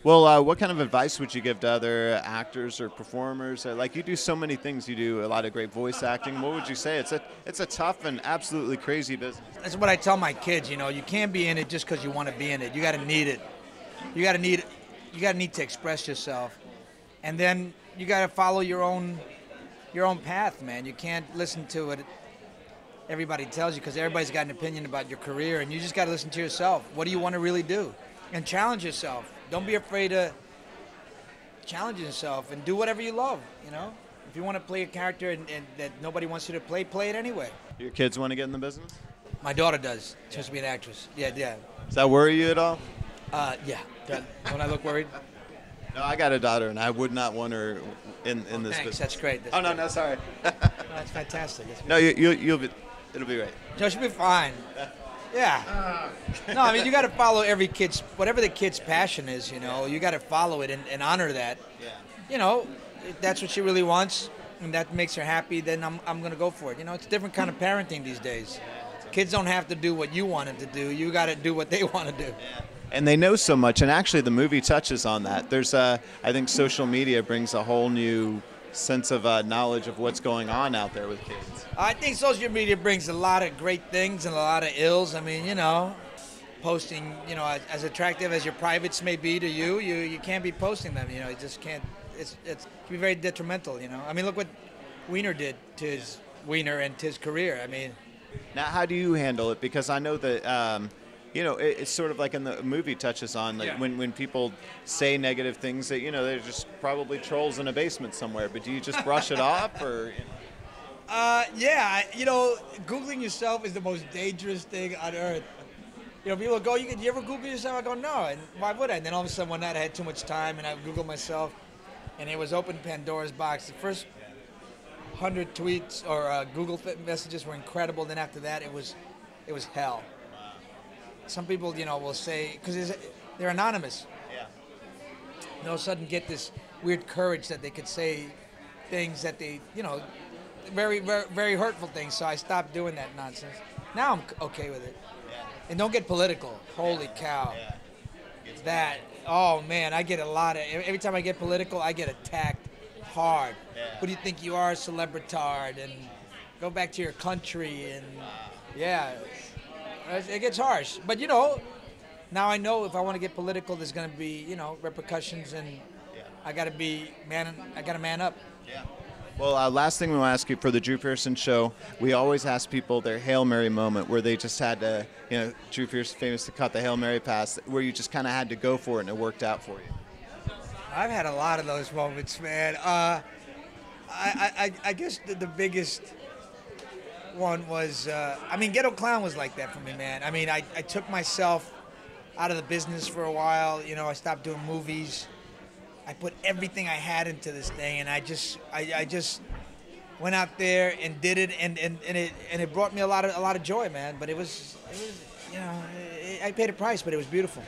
Well, what kind of advice would you give to other actors or performers? Like you do so many things. You do a lot of great voice acting. What would you say? It's a tough and absolutely crazy business. That's what I tell my kids. You know, you can't be in it just because you want to be in it. You got to need it. You got to need. You got to need to express yourself, and then you got to follow your own path, man. You can't listen to what everybody tells you because everybody's got an opinion about your career, and you just got to listen to yourself. What do you want to really do? And challenge yourself. Don't be afraid to challenge yourself and do whatever you love. You know, if you want to play a character and that nobody wants you to play, play it anyway. Your kids want to get in the business? My daughter does. She wants to be an actress. Yeah, yeah. Does that worry you at all? Yeah. Don't I look worried? No, I got a daughter, and I would not want her in this Thanks. business. That's great. Oh no, sorry. No, that's fantastic. No, you'll be. It'll be great. No, she'll be fine. Yeah. No, I mean, you got to follow whatever the kid's passion is, you know, you got to follow it and honor that. Yeah. You know, if that's what she really wants and that makes her happy, then I'm going to go for it. You know, it's a different kind of parenting these days. Kids don't have to do what you want them to do. You got to do what they want to do. Yeah. And they know so much, and actually the movie touches on that. There's I think social media brings a whole new sense of knowledge of what's going on out there with kids. I think social media brings a lot of great things and a lot of ills. I mean, you know, posting, you know, as attractive as your privates may be to you, you can't be posting them. You know, you just can't. It can be very detrimental. You know, I mean, look what Wiener did to his and to his career. I mean, now how do you handle it? Because I know that. You know, it's sort of like in the movie touches on, like when people say negative things that, you know, they're just probably trolls in a basement somewhere. But do you just brush it off, or? You know? Yeah, you know, Googling yourself is the most dangerous thing on earth. You know, people go, you ever Google yourself? I go, no, and why would I? And then all of a sudden one night I had too much time and I Googled myself, and it was open Pandora's box. The first 100 tweets or Google messages were incredible. Then after that, it was hell. Some people, you know, will say, because they're anonymous. Yeah. They all of a sudden get this weird courage that they could say things that they, you know, very, very, very hurtful things. So I stopped doing that nonsense. Now I'm okay with it. Yeah. And don't get political. Holy cow. Yeah. Oh man, I get a lot of, every time I get political, I get attacked hard. Yeah. Who do you think you are, celebritard? And go back to your country. And yeah. It gets harsh, but you know, now I know if I want to get political, there's going to be, you know, repercussions, and I got to man up. Yeah. Well, last thing we want to ask you for the Drew Pearson show, we always ask people their Hail Mary moment where they just had to, you know, Drew Pearson famous to cut the Hail Mary pass, where you just kind of had to go for it and it worked out for you. I've had a lot of those moments, man. I guess the biggest one was, I mean, Ghetto Clown was like that for me, man. I mean, I took myself out of the business for a while. You know, I stopped doing movies. I put everything I had into this thing, and I just went out there and did it, and it brought me a lot of joy, man. But it was you know, I paid a price, but it was beautiful.